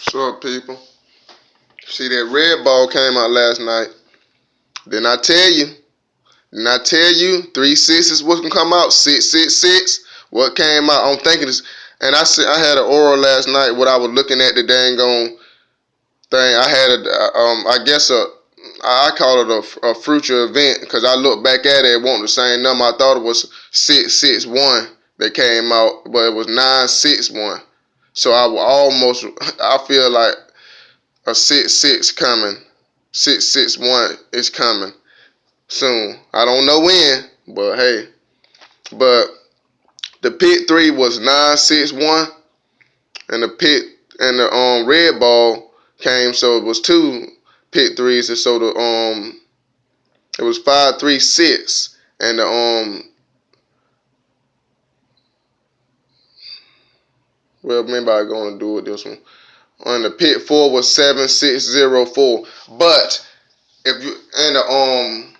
What's up, people? See that red ball came out last night. Didn't I tell you? Didn't I tell you 3 6s was gonna come out? 666. What came out? I'm thinking this, and I had an oral last night. What I was looking at the dang on thing. I had I guess I call it a future event because I looked back at it. It wasn't the same number. I thought it was 661 that came out, but it was 961. So I feel like a 6-6 coming. 661 is coming soon. I don't know when, but hey. But the pit 3 was 961, and the red ball came, so it was 2 pit 3s, and so it was 536, and well, maybe I'm gonna do it this one. On the pit 4 was 7604, but if you and the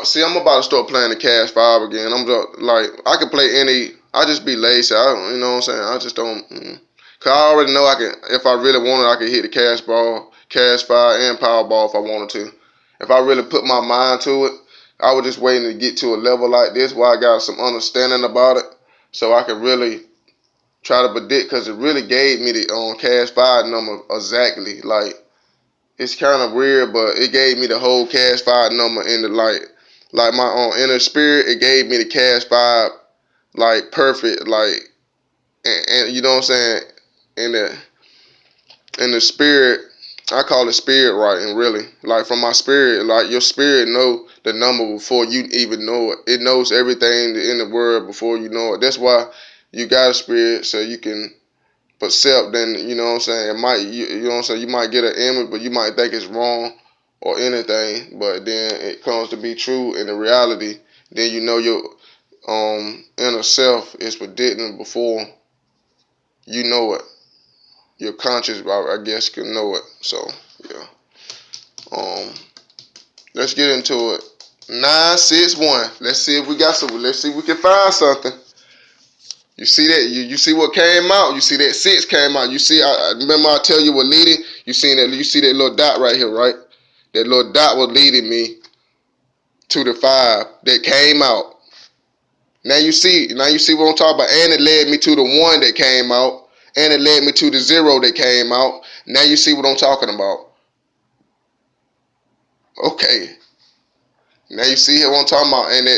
see, I'm about to start playing the cash 5 again. I'm just like, I can play any. I just be lazy. You know what I'm saying? I just don't. Cause I already know I can. If I really wanted, I could hit the cash ball, cash 5, and Powerball if I wanted to. If I really put my mind to it, I was just waiting to get to a level like this where I got some understanding about it, so I could really try to predict. Cause it really gave me the cash 5 number exactly. Like, it's kind of weird, but it gave me the whole cash 5 number in the like my inner spirit. It gave me the cash 5 like perfect, like, and you know what I'm saying, in the spirit. I call it spirit writing, really. Like, from my spirit, like, your spirit know the number before you even know it. It knows everything in the world before you know it. That's why you got a spirit, so you can percept. Then, you know what I'm saying, it might, you know what I'm saying, you might get an image, but you might think it's wrong or anything, but then it comes to be true in the reality. Then you know your inner self is predicting before you know it. Your conscious, I guess, can know it. So yeah. Let's get into it. 961. Let's see if we got some. Let's see if we can find something. You see that? You see what came out? You see that 6 came out? You see? I remember I tell you what leading. You seen that? You see that little dot right here, right? That little dot was leading me to the 5 that came out. Now you see what I'm talking about. And it led me to the 1 that came out. And it led me to the 0 that came out. Now you see what I'm talking about. Okay. Now you see what I'm talking about. And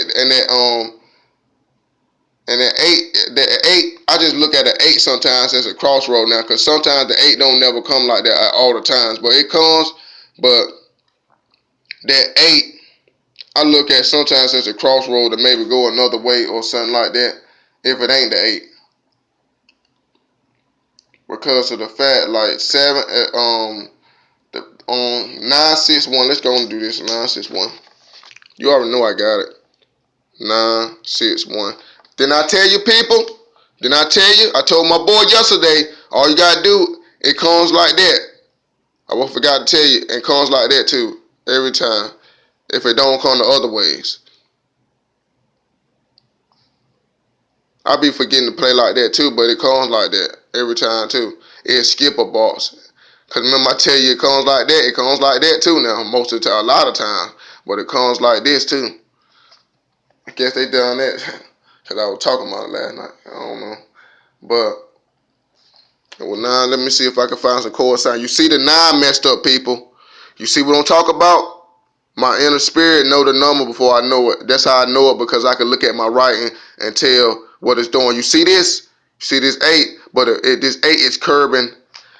that 8, I just look at the 8 sometimes as a crossroad now, because sometimes the 8 don't never come like that at all the times. But it comes, but that 8, I look at sometimes as a crossroad to maybe go another way or something like that, if it ain't the 8. Because of the fact, like 7, 961. Let's go and do this. 961. You already know I got it. 961. Didn't I tell you, people? Didn't I tell you? I told my boy yesterday, all you gotta do, it comes like that. I forgot to tell you, it comes like that too, every time. If it don't come the other ways. I be forgetting to play like that too, but it comes like that every time too. It skip a box. Cause remember I tell you, it comes like that. It comes like that too now, most of the time, a lot of times. But it comes like this too. I guess they done that. Cause I was talking about it last night. I don't know. But, well, now let me see if I can find some chord sign. You see the 9 messed up, people. You see what I'm talking about? My inner spirit know the number before I know it. That's how I know it, because I can look at my writing and tell what it's doing. You see this? You see this 8? But this 8 is curving.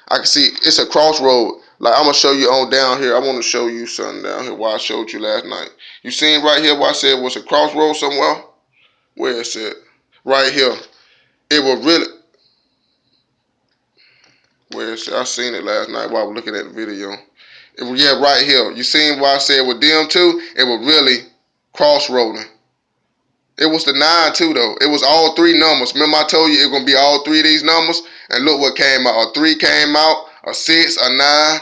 I can see it's a crossroad. Like, I'm going to show you on down here. I want to show you something down here where I showed you last night. You seen right here where I said it was a crossroad somewhere? Where is it? Right here. It was really... Where is it? I seen it last night while I was looking at the video. Yeah, right here. You seen what I said with them too? It was really crossroading. It was the 9 too, though. It was all 3 numbers. Remember I told you it was going to be all 3 of these numbers? And look what came out. A 3 came out, a 6, a 9,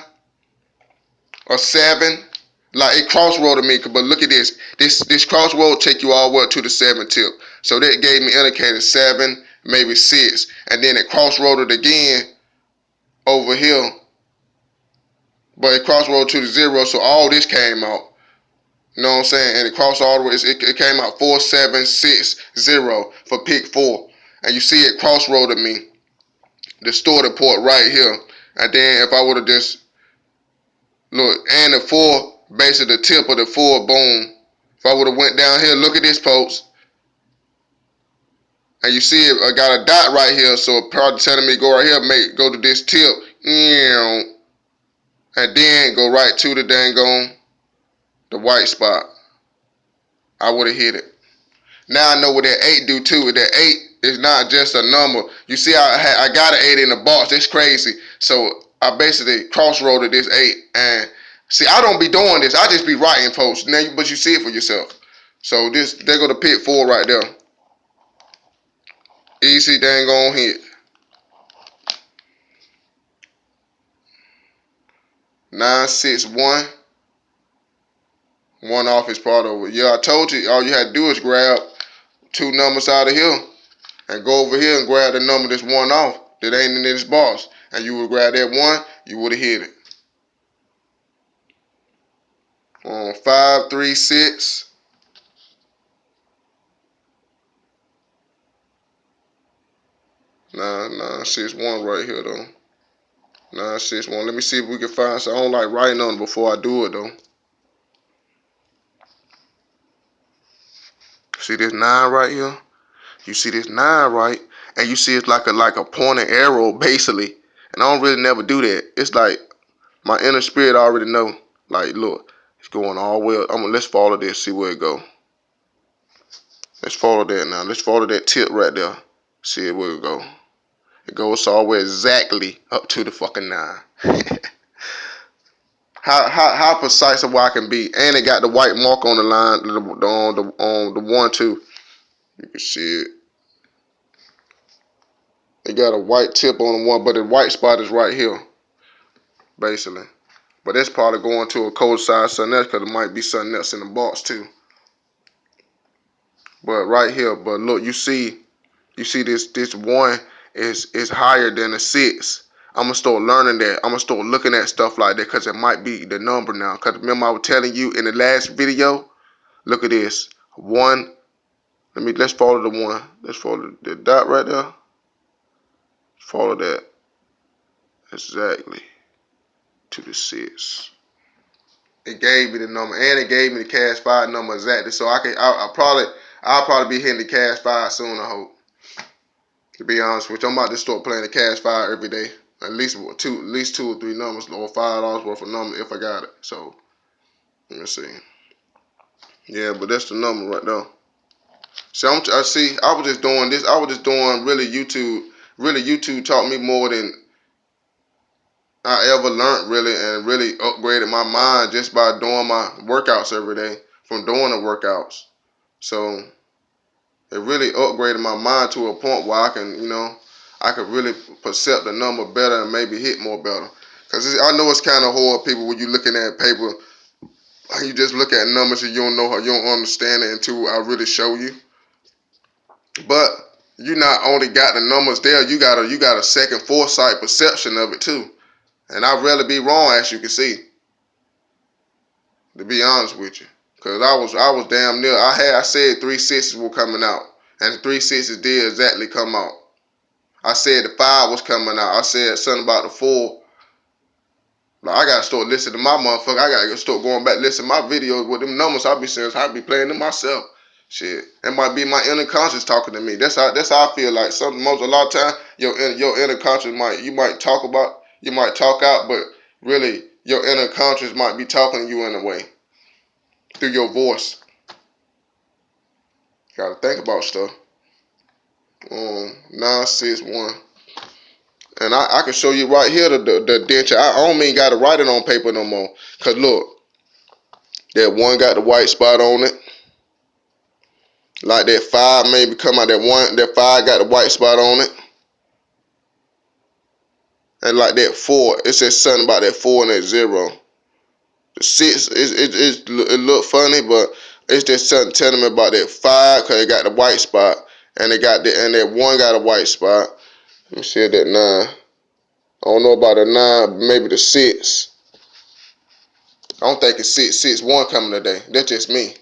a 7. Like, it crossroaded me. But look at this. This crossroad take you all the way up to the 7 tip. So that gave me indicator 7, maybe 6. And then it crossroaded again over here, but it crossroad to the 0, so all this came out. You know what I'm saying? And it crossed all the way. It came out 4760 for pick 4. And you see it crossroaded me, distorted port right here. And then if I would have just, look, and the 4, basically the tip of the 4, boom. If I would have went down here, look at this post. And you see it, I got a dot right here, so it probably telling me go right here, go to this tip. And then go right to the dang on the white spot. I would have hit it. Now I know what that 8 do too. That 8 is not just a number. You see, I got an 8 in the box. It's crazy. So I basically crossroaded this 8. And see, I don't be doing this. I just be writing posts. Now, but you see it for yourself. So there go the pick 4 right there. Easy dang on hit. 961. 1 off is part of it. Yeah, I told you. All you had to do is grab 2 numbers out of here and go over here and grab the number that's 1 off that ain't in this box. And you would grab that 1, you would have hit it. 536. 9961 right here though. 961. Let me see if we can find some. I don't like writing on it before I do it though. See this 9 right here? You see this 9 right? And you see it's like a pointing arrow basically. And I don't really never do that. It's like my inner spirit already know. Like look, it's going all the way up. Let's follow this, see where it go. Let's follow that now. Let's follow that tip right there. See where it go. It goes all the way exactly up to the fucking 9. how precise of I can be. And it got the white mark on the line, on the 1 too. You can see it. It got a white tip on the 1, but the white spot is right here, basically. But that's probably going to a code size something else because it might be something else in the box too. But right here, but look, you see this 1 is higher than a 6. I'm gonna start learning that. I'm gonna start looking at stuff like that because it might be the number now. Because remember I was telling you in the last video, look at this 1. Let's follow the 1. Let's follow the dot right there. Follow that exactly to the 6. It gave me the number and it gave me the cash 5 number exactly. So I'll probably be hitting the cash 5 soon. I hope. To be honest with you, I'm about to start playing the cash 5 every day. At least 2 or 3 numbers or $5 worth of number if I got it. So let me see. Yeah, but that's the number right there. See, I was just doing this. I was just doing really YouTube. Really, YouTube taught me more than I ever learned, really, and really upgraded my mind just by doing my workouts every day, from doing the workouts. So it really upgraded my mind to a point where I can really perceive the number better and maybe hit more better. Because I know it's kind of hard, people, when you're looking at paper, you just look at numbers and you don't know how, you don't understand it until I really show you. But you not only got the numbers there, you got a second foresight perception of it too. And I'd rather be wrong, as you can see, to be honest with you. Because I was damn near, I said 3 6s were coming out. And the 3 6s did exactly come out. I said the 5 was coming out. I said something about the 4. Like, I gotta start listening to my motherfucker. I gotta start going back listening to my videos with them numbers I be saying. I be playing them myself. Shit, it might be my inner conscience talking to me. That's how I feel like. A lot of time, your inner conscience you might talk out, but really your inner conscience might be talking to you in a way through your voice. Gotta think about stuff. 961, and I can show you right here the denture. I don't even gotta write it on paper no more. Cause look, that 1 got the white spot on it. Like that 5 maybe come out that 5 got the white spot on it. And like that 4, it says something about that 4 and that 0. The 6, it look funny, but it's just something telling me about that 5 because it got the white spot. And that 1 got a white spot. Let me see that 9. I don't know about the 9, maybe the 6. I don't think it's 661 coming today. That's just me.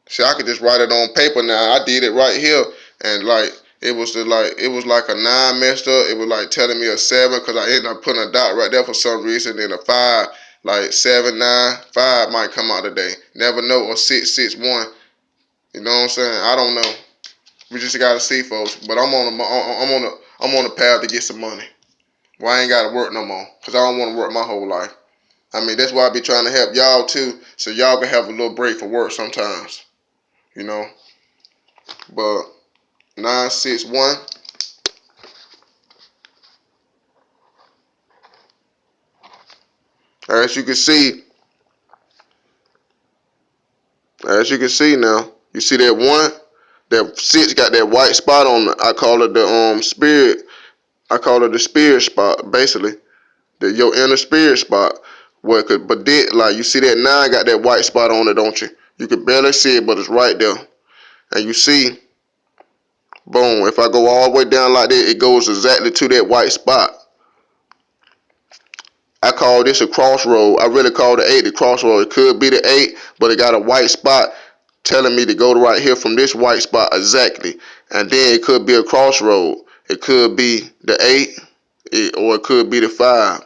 See, I could just write it on paper now. I did it right here, and like it was like a 9 messed up. It was like telling me a 7 because I ended up putting a dot right there for some reason. Then a 5, like 795 might come out today. Never know. Or 661. You know what I'm saying? I don't know. We just gotta see, folks. But I'm on the path to get some money. Well, I ain't gotta work no more because I don't want to work my whole life. I mean, that's why I be trying to help y'all too, so y'all can have a little break from work sometimes. You know. But 961. As you can see, now, you see that 1, that 6 got that white spot on it. I call it the spirit. I call it the spirit spot, basically. Your inner spirit spot. But like you see that 9 got that white spot on it, don't you? You can barely see it, but it's right there. And you see, boom, if I go all the way down like that, it goes exactly to that white spot. I call this a crossroad. I really call the 8 the crossroad. It could be the 8, but it got a white spot telling me to go to right here from this white spot exactly. And then it could be a crossroad. It could be the 8, or it could be the 5,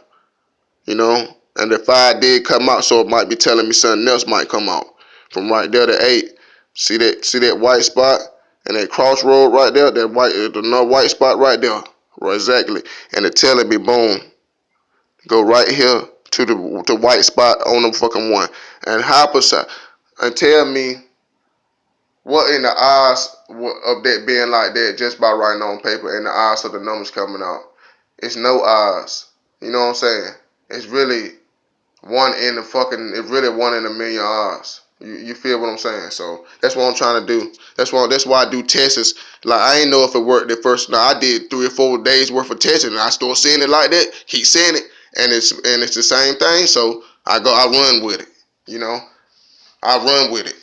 you know. And the 5 did come out, so it might be telling me something else might come out. From right there to 8. See that white spot? And that crossroad right there, the white spot right there. Right, exactly. And it telling me, boom, go right here to the white spot on the fucking 1. And and tell me what in the odds of that being like that just by writing on paper and the odds of the numbers coming out. It's no odds. You know what I'm saying? It's really it's really 1 in a million odds. You feel what I'm saying? So that's what I'm trying to do. That's why I do tests. Like, I ain't know if it worked at first. Now, I did 3 or 4 days worth of testing, and I start seeing it like that. Keep saying it, and it's the same thing. So I run with it. You know, I run with it,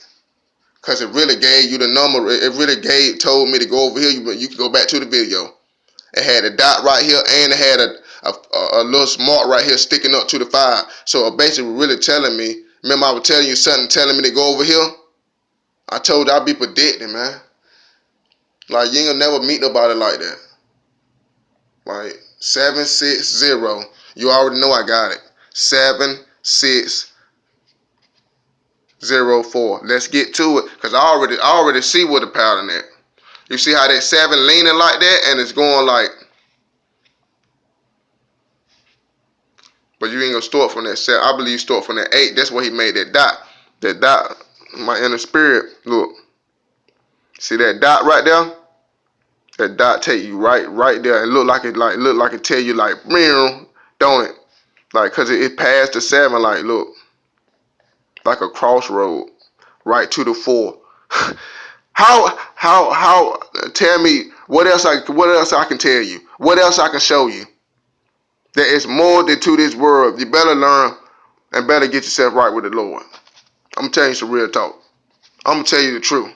cause it really gave you the number. It really told me to go over here. You can go back to the video. It had a dot right here, and it had a little smart right here sticking up to the 5. So it basically really telling me. Remember, I was telling you something, telling me to go over here. I told you I'd be predicting, man. Like, you ain't gonna never meet nobody like that. Like 760. You already know I got it. 7604. Let's get to it, cause I already see what the pattern at. You see how that 7 leaning like that, and it's going like. But you ain't gonna start from that 7. I believe you start from that 8. That's why he made that dot. That dot, my inner spirit. Look, see that dot right there? That dot take you right there, and look like it tell you like, don't it? Like, cause it passed the 7. Like, look, like a crossroad, right to the 4. How? Tell me what else I can tell you? What else I can show you? There is more than to this world. You better learn and better get yourself right with the Lord. I'm gonna tell you some real talk. I'm gonna tell you the truth.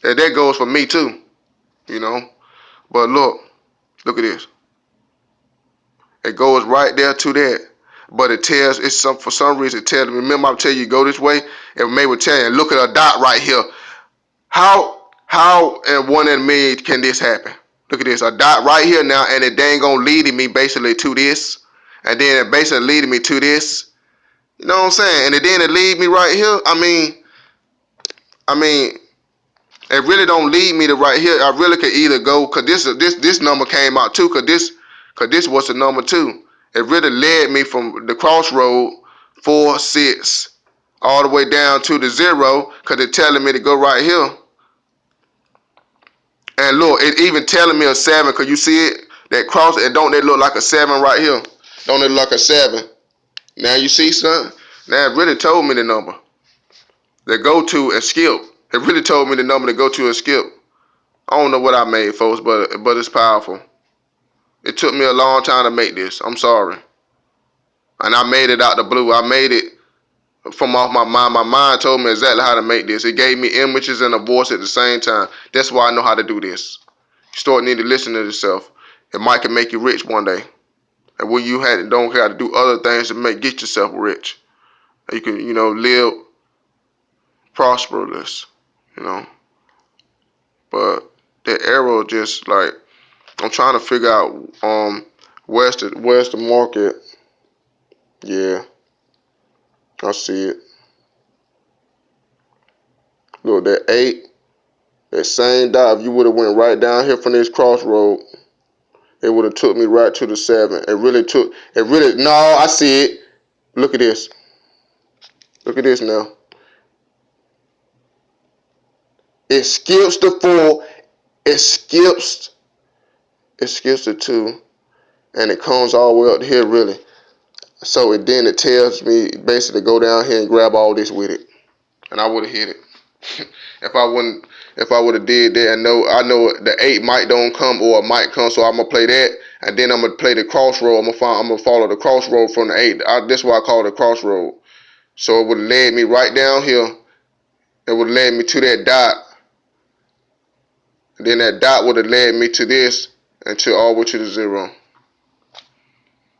And that goes for me too, you know. But look at this. It goes right there to that. But for some reason it tells me. Remember, I tell you go this way. It may will tell you. Look at a dot right here. How in 1 in a million can this happen? Look at this, a dot right here now, and it dang gonna leading me basically to this, and then it basically leading me to this. You know what I'm saying? And then it lead me right here. I mean, it really don't lead me to right here. I really could either go, cause this number came out too, cause this was the number 2. It really led me from the crossroad 4, 6, all the way down to the 0, cause it's telling me to go right here. And look, it even telling me a 7, cause you see it, that cross, and don't they look like a 7 right here? Don't it look like a 7? Now you see something? Now it really told me the number. The go to and skip. It really told me the number to go to and skip. I don't know what I made, folks, but it's powerful. It took me a long time to make this. I'm sorry. And I made it out the blue. I made it from off my mind. My mind told me exactly how to make this. It gave me images and a voice at the same time. That's why I know how to do this. You start need to listen to yourself. It might can make you rich one day. And when you don't have to do other things to get yourself rich. You can, live prosperous, you know. But that arrow just like I'm trying to figure out where's the market. Yeah, I see it. Look, that 8, that same dot, if you would have went right down here from this crossroad, it would have took me right to the 7. No, I see it. Look at this. Look at this now. It skips the 4, it skips the 2, and it comes all the way up to here really. So it tells me basically go down here and grab all this with it. And I would have hit it. If I would have did that, I know the 8 might don't come or it might come, so I'm gonna play that, and then I'm gonna play the crossroad. I'm gonna follow the crossroad from the 8. That's why I call it a crossroad. So it would have led me right down here. It would have led me to that dot. And then that dot would have led me to this until all the way to the 0.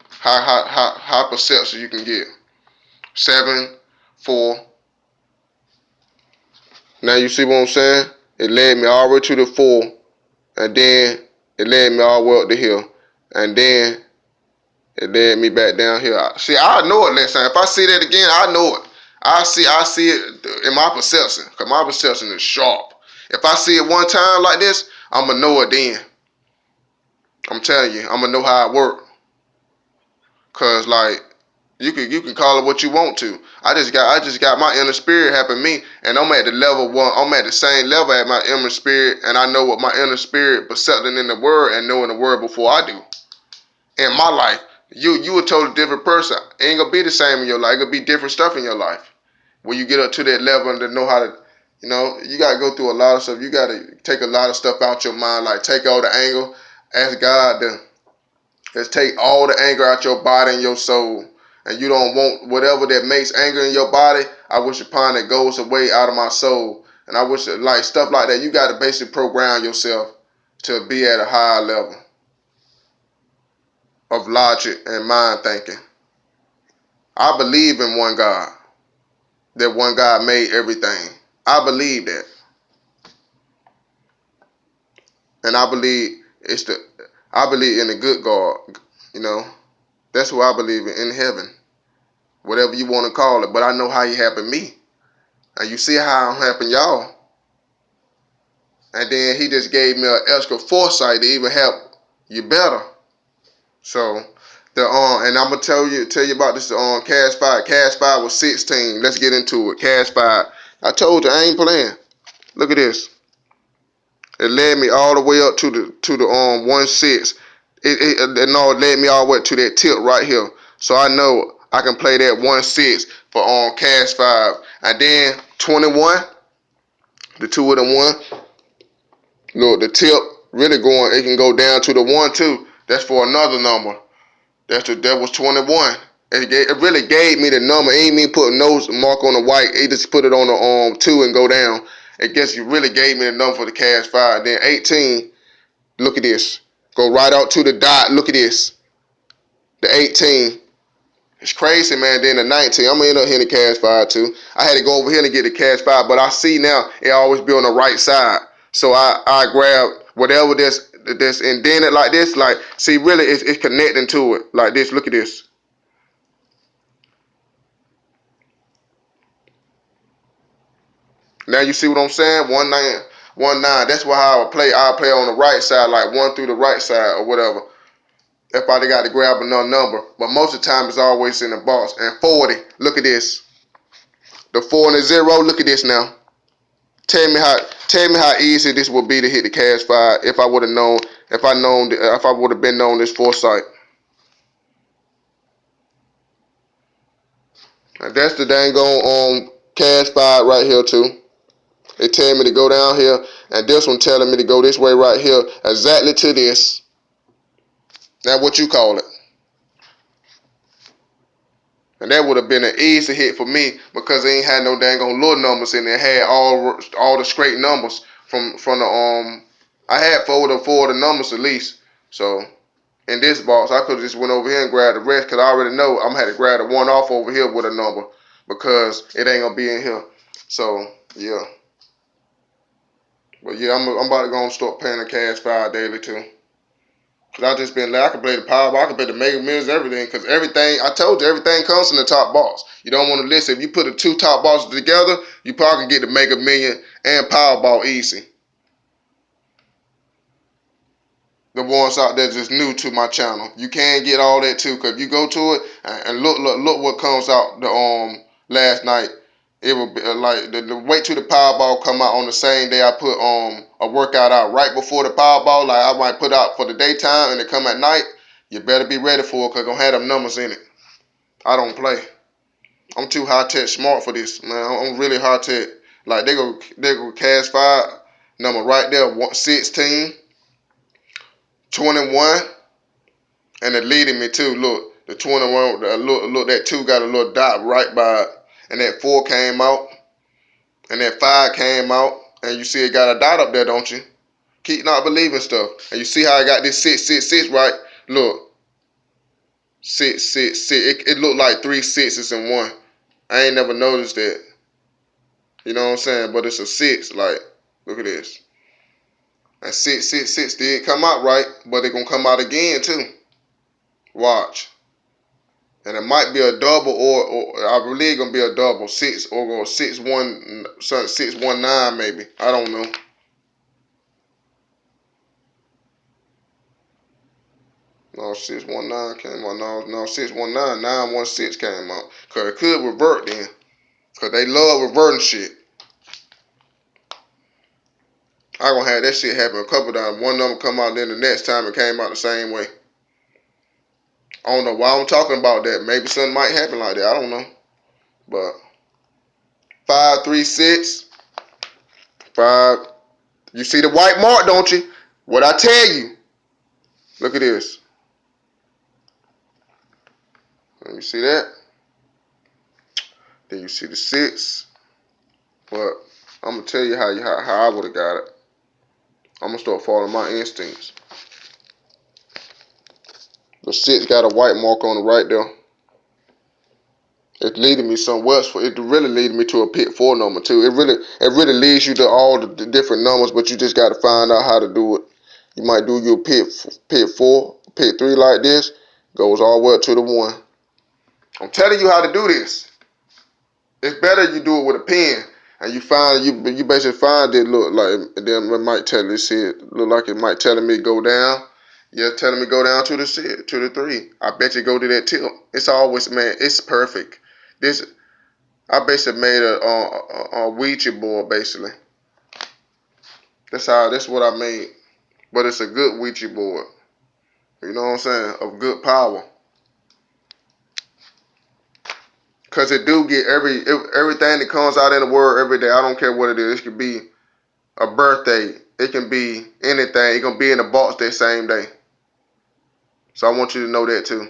How perception you can get. 7, 4. Now you see what I'm saying? It led me all the way to the 4, and then it led me all the way up to here, and then it led me back down here. See, I know it next time. If I see that again, I know it. I see it in my perception, because my perception is sharp. If I see it one time like this, I'm going to know it then. I'm telling you, I'm going to know how it works. Because, like, you can call it what you want to. I just got my inner spirit helping me, and I'm at the level 1. I'm at the same level as my inner spirit, and I know what my inner spirit percepting in the word and knowing the word before I do. In my life, you a totally different person. It ain't gonna be the same in your life. It gonna be different stuff in your life. When you get up to that level and to know how to, you gotta go through a lot of stuff. You gotta take a lot of stuff out your mind, like take all the anger. Ask God to just take all the anger out your body and your soul. And you don't want whatever that makes anger in your body. I wish upon it goes away out of my soul. And I wish like stuff like that. You got to basically program yourself to be at a higher level of logic and mind thinking. I believe in one God. That one God made everything. I believe that. And I believe in the good God. That's who I believe in heaven. Whatever you want to call it. But I know how he helping me. And you see how I'm helping y'all. And then he just gave me an extra foresight to even help you better. So and I'm gonna tell you about this Cash 5. Cash 5 was 16. Let's get into it. Cash 5. I told you I ain't playing. Look at this. It led me all the way up to the 1-6. It led me all the way to that tip right here. So I know I can play that 1-6 for Cash 5. And then 21, the 2 of the 1. Look, the tip really going, it can go down to the 1-2. That's for another number. That was 21. It really gave me the number. It ain't me put no mark on the white. It just put it on the 2 and go down. It really gave me the number for the Cash 5. Then 18, look at this. Go right out to the dot. Look at this. The 18. It's crazy, man. Then the 19. I'm going to end up hitting the Cash 5 too. I had to go over here to get the Cash 5, but I see now it always be on the right side. So I grab whatever that's indented like this. Like, see, really it's connecting to it. Like this. Look at this. Now you see what I'm saying? 19. That's how I play. I play on the right side, like 1 through the right side or whatever. If I got to grab another number. But most of the time it's always in the box. And 40. Look at this. The 4 and the 0. Look at this now. Tell me how easy this would be to hit the Cash 5 if I would have known. If I would have been known this foresight. And that's the dang on Cash 5 right here too. They tell me to go down here, and this one telling me to go this way right here, exactly to this. Now what you call it? And that would have been an easy hit for me because it ain't had no dang on little numbers in it. It had all the straight numbers from the I had four of the numbers at least. So in this box, I could have just went over here and grabbed the rest because I already know I'm gonna have to grab the one off over here with a number because it ain't gonna be in here. So yeah. But yeah, I'm about to go and start playing the cash 5 daily too. Cause I just been like, I can play the Powerball, I can play the Mega Millions, everything. Cause everything, I told you, everything comes in the top box. You don't want to listen. If you put the two top boxes together, you probably can get the Mega Million and Powerball easy. The ones out there just new to my channel, you can get all that too. Cause if you go to it and look what comes out the last night. It will be like the wait till the Powerball come out on the same day I put a workout out right before the Powerball. Like I might put out for the daytime and it come at night. You better be ready for it because gonna have them numbers in it. I don't play. I'm too high tech smart for this, man. I'm really high tech. Like they go cash 5 number right there, 16, 21, and it leading me to look the 21. Look that 2 got a little dot right by it, and that 4 came out. And that 5 came out, and you see it got a dot up there, don't you? Keep not believing stuff. And you see how I got this 666 right? Look, 666. It looked like 3 6s in one. I ain't never noticed that. You know what I'm saying? But it's a 6. Like, look at this. And 666 did come out right, but it gonna come out again too. Watch. And it might be a double, or I believe gonna be a double 6 or 6-1, 619 maybe. I don't know. No, 619 came out. No, 619, 916 came out. Cause it could revert then. Cause they love reverting shit. I gonna have that shit happen a couple times. One number come out, then the next time it came out the same way. I don't know why I'm talking about that. Maybe something might happen like that. I don't know. But 536, 5. You see the white mark, don't you? What I tell you. Look at this. Let me see that. Then you see the 6. But I'm gonna tell you how I would have got it. I'm gonna start following my instincts. The 6 got a white mark on it right there. It's leading me somewhere else. It really leading me to a pit 4 number too. It really leads you to all the different numbers, but you just got to find out how to do it. You might do your pit 4, pit 3 like this. Goes all the way up to the 1. I'm telling you how to do this. It's better you do it with a pen. And you find you basically find it look like, and then it might tell you, see it look like it might telling me go down. Yeah, telling me go down to the 6, to the 3. I bet you go to that tilt. It's always, man, it's perfect. This I basically made a Ouija board basically. That's what I made. But it's a good Ouija board. You know what I'm saying? Of good power. Cause it do get everything that comes out in the world every day. I don't care what it is. It could be a birthday. It can be anything. It can be in a box that same day. So I want you to know that too.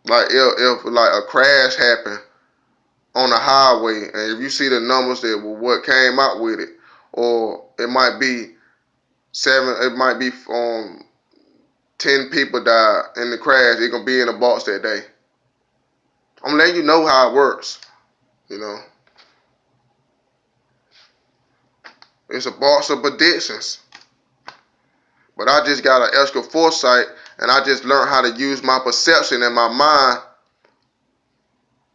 Like if like a crash happened on the highway, and if you see the numbers that what came out with it, or it might be 7. It might be 10 people died in the crash. It gonna be in a box that day. I'm letting you know how it works. You know, it's a box of predictions. But I just got an extra foresight, and I just learned how to use my perception in my mind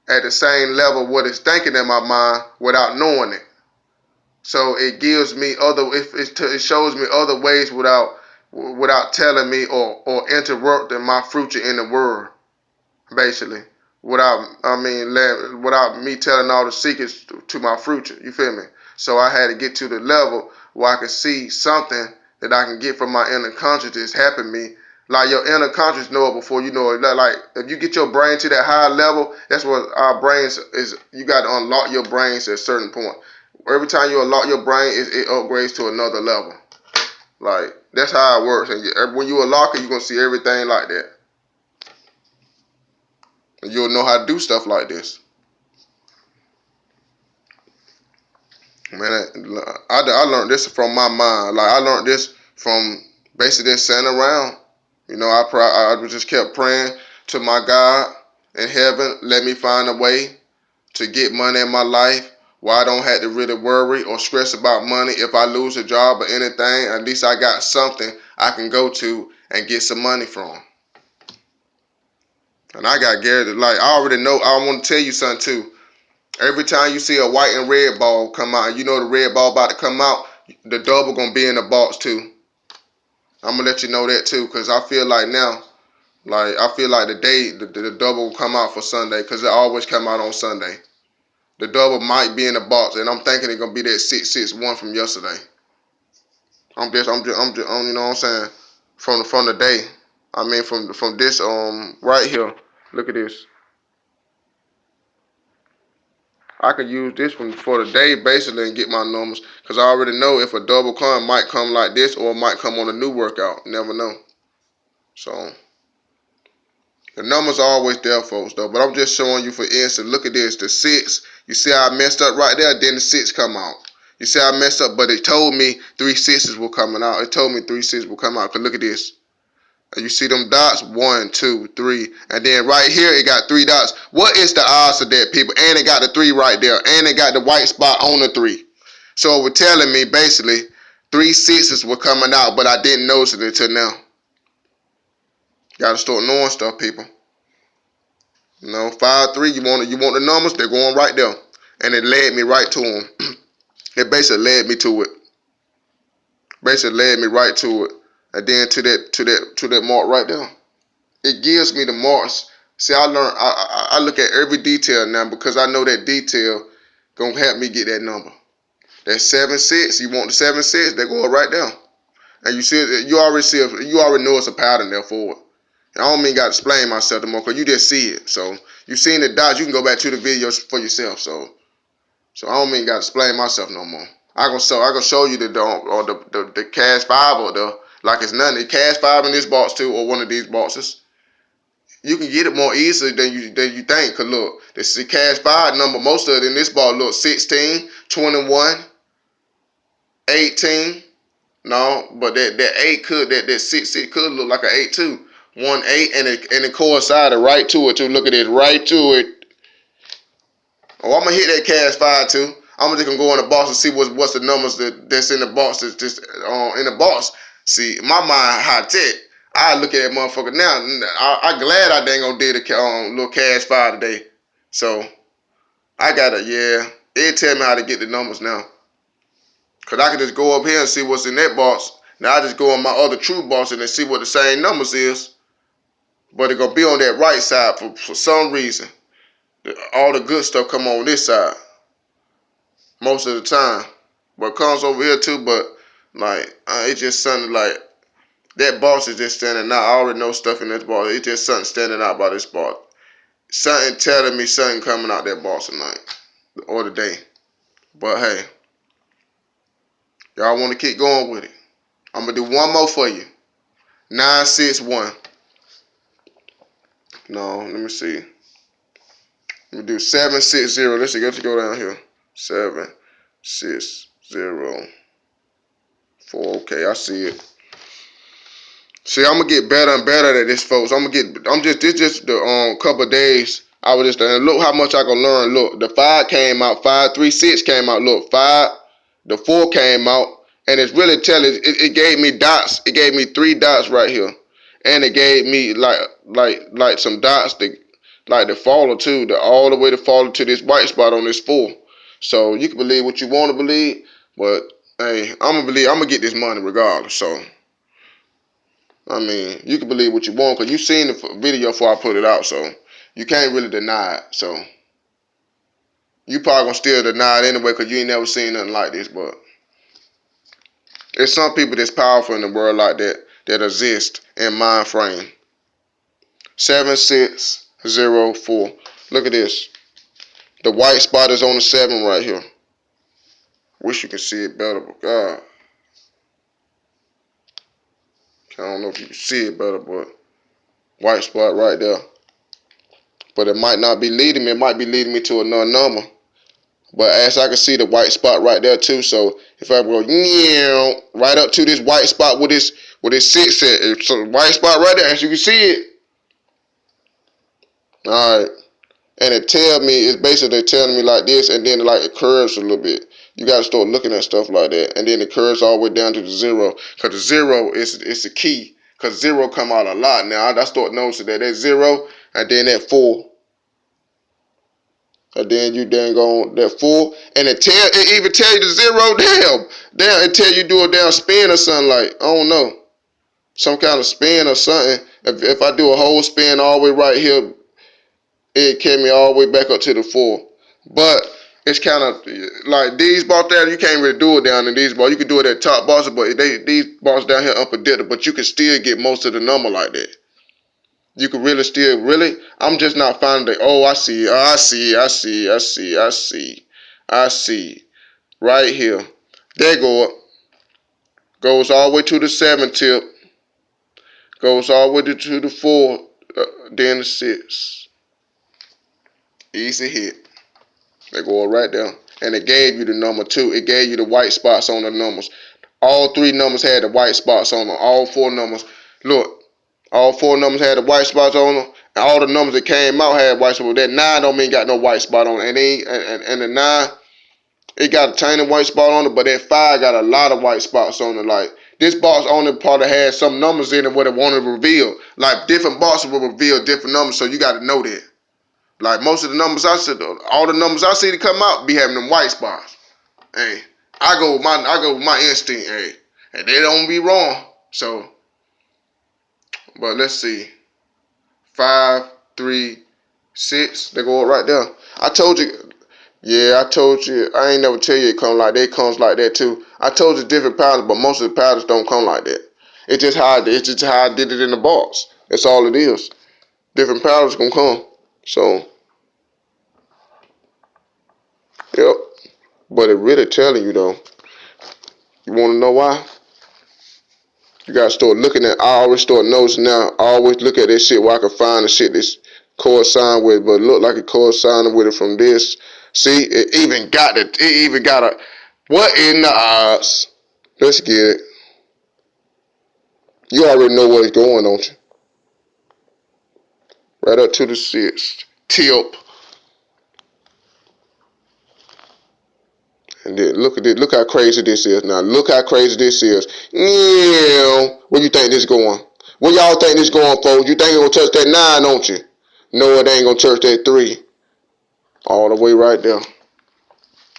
at the same level what it's thinking in my mind without knowing it. So it gives me it shows me other ways without telling me or interrupting my future in the world, basically. Without me telling all the secrets to my future. You feel me? So I had to get to the level where I could see something that I can get from my inner consciousness helping me. Like your inner conscious know it before you know it. Like if you get your brain to that high level, that's what our brains is. You got to unlock your brains at a certain point. Every time you unlock your brain, it upgrades to another level. Like that's how it works. And when you unlock it, you're gonna see everything like that. And you'll know how to do stuff like this. Man, I learned this from my mind. Like, I learned this from basically just sitting around. You know, I just kept praying to my God in heaven, let me find a way to get money in my life where I don't have to really worry or stress about money. If I lose a job or anything, at least I got something I can go to and get some money from. And I got guaranteed, like, I already know, I want to tell you something too. Every time you see a white and red ball come out, you know the red ball about to come out, the double gonna be in the box too. I'm gonna let you know that too, because I feel like now, like, I feel like the double will come out for Sunday, because it always come out on Sunday. The double might be in the box, and I'm thinking it's gonna be that 661 from yesterday. I'm just, you know what I'm saying? From the day. I mean, from this right here. Look at this. I could use this one for the day basically and get my numbers, because I already know if a double come, might come like this or it might come on a new workout. Never know. So the numbers are always there, folks, though. But I'm just showing you for instance. Look at this. The 6. You see how I messed up right there? Then the 6 come out. You see how I messed up? But it told me 3 6s were coming out. It told me 3 6s will come out. Because look at this. You see them dots? 1, 2, 3. And then right here, it got 3 dots. What is the odds of that, people? And it got the 3 right there. And it got the white spot on the 3. So it was telling me, basically, 3 6s were coming out, but I didn't notice it until now. Got to start knowing stuff, people. You know, 5, 3, you want the numbers, they're going right there. And it led me right to them. It basically led me to it. Basically led me right to it. And then to that mark right there. It gives me the marks. See, I learned, I look at every detail now, because I know that detail gonna help me get that number. That 7 6, you want the 7 6, they're going right there. And you see, you already know it's a pattern there for it. I don't mean got to explain myself anymore, because you just see it. So you seen the dots, you can go back to the videos for yourself. So I don't mean got to explain myself no more. I gonna show you the cash 5 or the, like it's nothing. The cash 5 in this box too, or one of these boxes. You can get it more easily than you think. Cause look, this is the cash 5 number. Most of it in this box, look, 16, 21, 18. No, but that 8 could, that 6 could look like an 8 too. 1 8, and it coincided right to it too. Look at it, right to it. Oh, I'm gonna hit that cash 5 too. I'm just gonna go in the box and see what's the numbers that's in the box. That's just in the box. See, my mind high tech. I look at that motherfucker now. I glad I dang on did a little cash 5 today. So I gotta, yeah. It tell me how to get the numbers now. Cause I can just go up here and see what's in that box. Now I just go on my other true box and then see what the same numbers is. But it's gonna be on that right side for some reason. All the good stuff come on this side most of the time. But it comes over here too, but like it's just something like that box is just standing out. I already know stuff in this box. It's just something standing out by this box. Something telling me something coming out that box tonight or today. But hey, y'all want to keep going with it. I'm gonna do one more for you. 961. No, let me see. Let me do 760. Let's see. Let's go down here. 760. Okay, I see it. See, I'm gonna get better and better at this, folks. This just the couple of days. I was just look how much I can learn. Look, the 5 came out, 5, 3, 6 came out. Look, 5, the 4 came out, and it's really telling. It gave me dots. It gave me 3 dots right here, and it gave me like some dots that follow too, all the way to follow to this white spot on this 4. So you can believe what you want to believe, but hey, I'm gonna get this money regardless. So. I mean, you can believe what you want, because you seen the video before I put it out, so you can't really deny it. So you probably gonna still deny it anyway, because you ain't never seen nothing like this. But there's some people that's powerful in the world like that exist in mind frame. 7604. Look at this. The white spot is on the 7 right here. Wish you could see it better, but God, I don't know if you can see it better, but white spot right there. But it might not be leading me. It might be leading me to another number. But as I can see the white spot right there too. So if I go right up to this white spot with this 6 at, it's a white spot right there, as you can see it. Alright. And it tell me, it's basically telling me like this, and then like it curves a little bit. You gotta start looking at stuff like that. And then it curves all the way down to the 0. Cause the 0 is the key. Cause 0 come out a lot now. I start noticing that 0 and then that 4. And then you dang on that 4. And it even tell you the 0, damn, it tell you do a damn spin or something like, I don't know. Some kind of spin or something. If I do a whole spin all the way right here, it carry me all the way back up to the 4. But it's kind of like these bars there, you can't really do it down in these bars. You can do it at top bars, but these bars down here unpredictable. But you can still get most of the number like that. You can really still, I'm just not finding that, oh, I see. Right here. There go it. Goes all the way to the 7 tip. Goes all the way to the 4, then the 6. Easy hit. They go right there. And it gave you the number too. It gave you the white spots on the numbers. All 3 numbers had the white spots on them. All 4 numbers. Look, all 4 numbers had the white spots on them. And all the numbers that came out had white spots. That 9 don't mean got no white spot on it. And the 9, it got a tiny white spot on it, but that 5 got a lot of white spots on it. Like, this box only probably had some numbers in it what it wanted to reveal. Like, different boxes will reveal different numbers, so you got to know that. Like, most of the numbers I see, all the numbers I see to come out be having them white spots. Hey, I go with my instinct, hey, and they don't be wrong. So, but let's see, 5, 3, 6. They go right there. I told you. Yeah, I told you. I ain't never tell you it comes like that. It comes like that too. I told you different patterns, but most of the patterns don't come like that. It's just how I did it in the box. That's all it is. Different patterns gonna come. So, yep. But it really telling you though. You want to know why? You gotta start looking at. I always start noticing now. I always look at this shit where I can find the shit that's coinciding with, but look like it coinciding with it from this. See, it even got it. It even got a. What in the odds? Let's get it. You already know where it's going, don't you? Right up to the 6 tip. And then look at it. Look how crazy this is now. Look how crazy this is. Where you think this going? Where y'all think this going, folks? You think it gonna touch that 9, don't you? No, it ain't gonna touch that 3. All the way right there.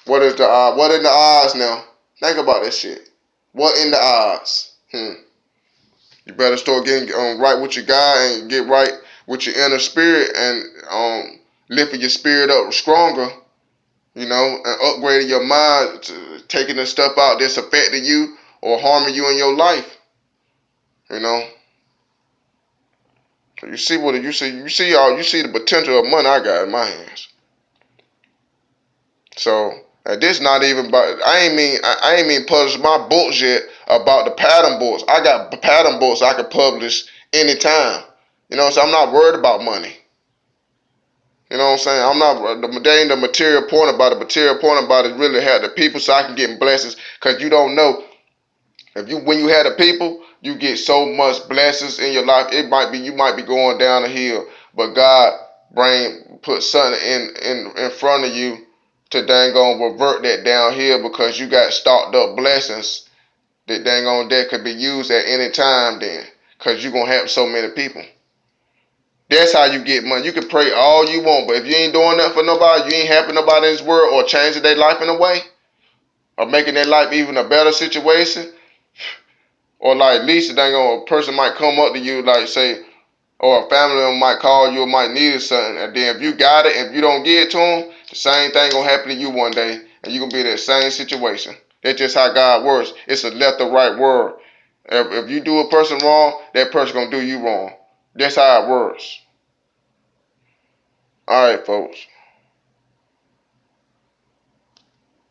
What is the odds? What in the odds now? Think about that shit. What in the odds? You better start getting right with your guy and get right with your inner spirit and lifting your spirit up stronger. You know, and upgrading your mind, to taking the stuff out that's affecting you or harming you in your life. You know, so you see what you see the potential of money I got in my hands. So this not even about. I ain't mean publish my books yet about the pattern books. I got pattern books I can publish anytime. You know, so I'm not worried about money. You know what I'm saying? I'm not, they ain't the material point about it. The material point about it is really have the people so I can get blessings. Because you don't know. When you have the people, you get so much blessings in your life. You might be going down a hill. But God put something in front of you to dang on revert that downhill because you got stocked up blessings that dang on that could be used at any time then. Because you're going to help so many people. That's how you get money. You can pray all you want, but if you ain't doing nothing for nobody, you ain't helping nobody in this world or changing their life in a way, or making their life even a better situation, or like at least a person might come up to you, like say, or a family member might call you or might need something, and then if you got it, if you don't give it to them, the same thing gonna happen to you one day, and you gonna be in that same situation. That's just how God works. It's a left or right word. If you do a person wrong, that person gonna do you wrong. That's how it works. All right, folks.